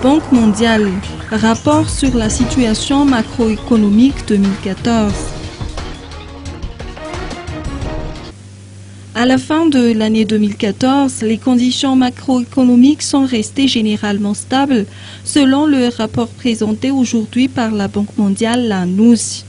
Banque mondiale, rapport sur la situation macroéconomique 2014. À la fin de l'année 2014, les conditions macroéconomiques sont restées généralement stables, selon le rapport présenté aujourd'hui par la Banque mondiale l'annonce.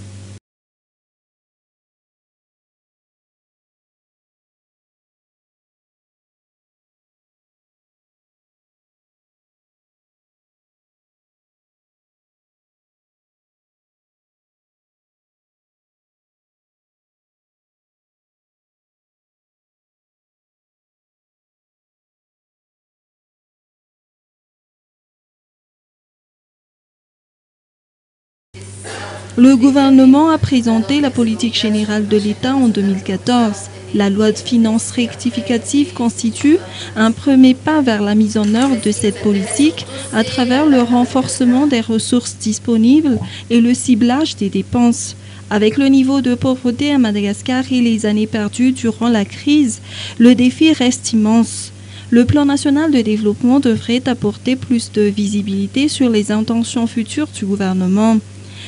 Le gouvernement a présenté la politique générale de l'État en 2014. La loi de finances rectificative constitue un premier pas vers la mise en œuvre de cette politique à travers le renforcement des ressources disponibles et le ciblage des dépenses. Avec le niveau de pauvreté à Madagascar et les années perdues durant la crise, le défi reste immense. Le plan national de développement devrait apporter plus de visibilité sur les intentions futures du gouvernement.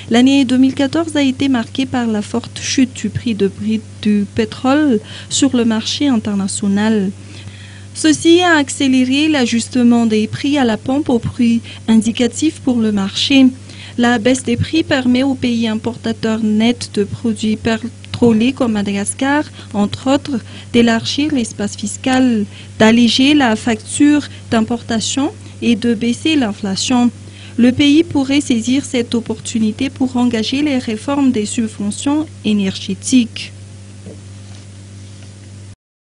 L'année 2014 a été marquée par la forte chute du prix du pétrole sur le marché international. Ceci a accéléré l'ajustement des prix à la pompe au prix indicatif pour le marché. La baisse des prix permet aux pays importateurs nets de produits pétroliers comme Madagascar, entre autres, d'élargir l'espace fiscal, d'alléger la facture d'importation et de baisser l'inflation. Le pays pourrait saisir cette opportunité pour engager les réformes des subventions énergétiques.